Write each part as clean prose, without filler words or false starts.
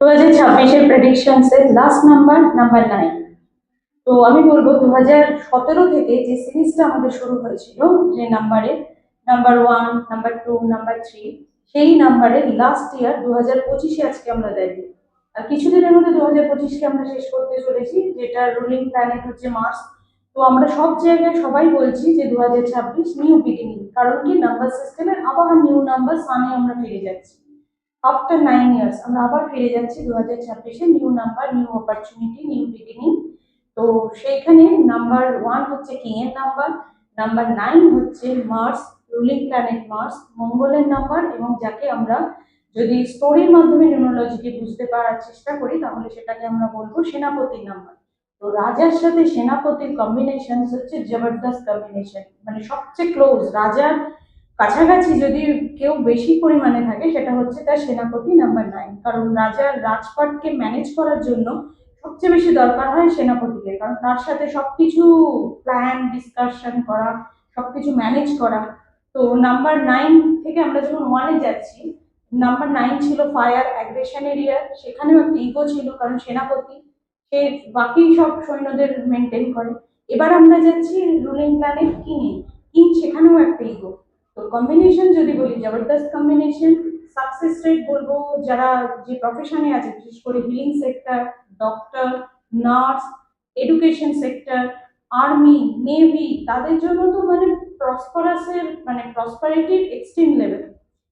2026-এর predictions এর last number number 9। তো আমি বলবো 2017 থেকে যে সিরিজটা আমাদের শুরু হয়েছিল, যে নাম্বারে নাম্বার 1, নাম্বার 2, নাম্বার 3, সেই নাম্বারের লাস্ট ইয়ার 2025-এ আজকে আমরা দেখি। আর কিছুদিনের মধ্যে 2025-কে আমরা শেষ করতে চলেছি, যেটা রুলিং প্ল্যানেট হচ্ছে মার্স। তো আমরা সব জায়গায় সবাই বলছি যে 2026 নিউ বিগিনিং, কারণ কি নাম্বার সিস্টেমের আবার নিউ নাম্বার সামনে আমরা ফিরে যাচ্ছি। আফটার 9 ইয়ার্স আমরা আবার ফিরে যাচ্ছি 2026-এ, new number, new opportunity, new beginning. তো সেইখানে নাম্বার 1 হচ্ছে কিং এর নাম্বার, নাম্বার 9 হচ্ছে মার্স, রুলিং প্ল্যানেট মার্স, মঙ্গলের নাম্বার, এবং যাকে আমরা যদি স্টোরির মাধ্যমে নিউমোলজিকে বুঝতে পারার চেষ্টা করি তাহলে সেটাকে আমরা বলবো সেনাপতির নাম্বার। তো রাজার সাথে সেনাপতির কম্বিনেশন হচ্ছে জবরদস্ত কম্বিনেশন, মানে সবচেয়ে ক্লোজ। রাজার কাছাকাছি যদি কেউ বেশি পরিমাণে থাকে সেটা হচ্ছে তার সেনাপতি নাম্বার 9, কারণ রাজার রাজপাটকে ম্যানেজ করার জন্য সবচেয়ে বেশি দরকার হয় সেনাপতিকে, কারণ তার সাথে সবকিছু প্ল্যান ডিসকাশন করা, সবকিছু ম্যানেজ করা। তো নাম্বার 9 থেকে আমরা যখন 1-এ যাচ্ছি, নাম্বার 9 ছিল ফায়ার অ্যাগ্রেশন এরিয়া, সেখানেও একটা ইগো ছিল, কারণ সেনাপতি সে বাকি সব সৈন্যদের মেনটেন করে। এবার আমরা যাচ্ছি রুলিং প্ল্যানেট কিং, কিং সেখানেও একটা ইগো। তো কম্বিনেশন যদি বলি জবরদস্ত কম্বিনেশন। সাকসেস রেট বলবো, যারা যে প্রফেশনে আছে, বিশেষ করে healing sector, doctor, nurse, education sector, army, navy, তাদের জন্য তো মানে প্রসপারাসের মানে প্রসপারিটির এক্সট্রিম লেভেল।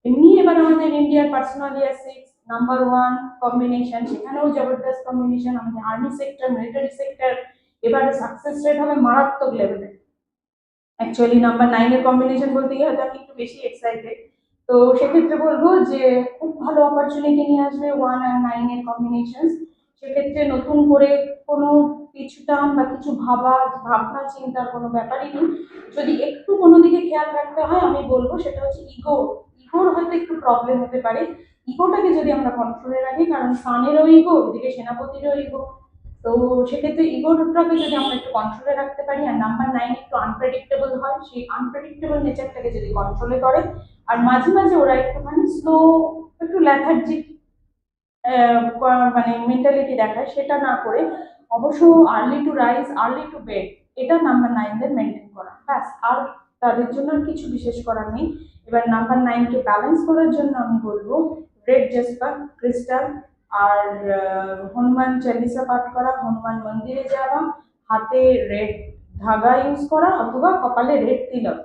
এমনি এবার আমাদের ইন্ডিয়ার পার্সোনাল ইয়ার 6 নাম্বার 1 কম্বিনেশন, সেখানেও জবরদস্ত কম্বিনেশন। আমাদের আর্মি সেক্টর, মিলিটারি সেক্টর, এবারে সাকসেস রেট হবে মারাত্মক লেভেলে। অ্যাকচুয়ালি নাম্বার 9-এর কম্বিনেশন বলতে গিয়ে হয়তো আমি একটু বেশি এক্সাইটেড। তো সেক্ষেত্রে বলবো যে খুব ভালো অপরচুনিটি নিয়ে আসবে 1 আর 9-এর কম্বিনেশন। সেক্ষেত্রে নতুন করে কোনো কিছুটা বা কিছু ভাবনা চিন্তার কোনো ব্যাপারই নেই। যদি একটু কোনো দিকে খেয়াল রাখতে হয় আমি বলবো সেটা হচ্ছে ইগোর হয়তো একটু প্রবলেম হতে পারে। ইগোটাকে যদি আমরা কন্ট্রোলে রাখি, কারণ সানেরও ইগো, এদিকে সেনাপতিরও ইগো। তো সেক্ষেত্রে ইগোটাকে যদি আমরা একটু কন্ট্রোলে রাখতে পারি, আর নাম্বার 9 একটু আনপ্রেডিক্টেবল হয়, সেই আনপ্রেডিক্টেবল নেচারটাকে যদি কন্ট্রোলে করে, আর মাঝে মাঝে ওরা একটুখানি স্লো, একটু ল্যাথার্জিক মানে মেন্টালিটি দেখায়, সেটা না করে অবশ্য early to rise early to bed, এটা নাম্বার 9দের মেনটেন করা, ব্যাস। আর তাদের জন্য আর কিছু বিশেষ করার নেই। এবার নাম্বার 9কে ব্যালেন্স করার জন্য আমি বলবো রেড জেসপার ক্রিস্টাল, আর হনুমান চালিসা পাঠ করা, হনুমান মন্দিরে যাওয়া, হাতে রেড ধাগা ইউজ করা, অথবা কপালে রেড তিলক,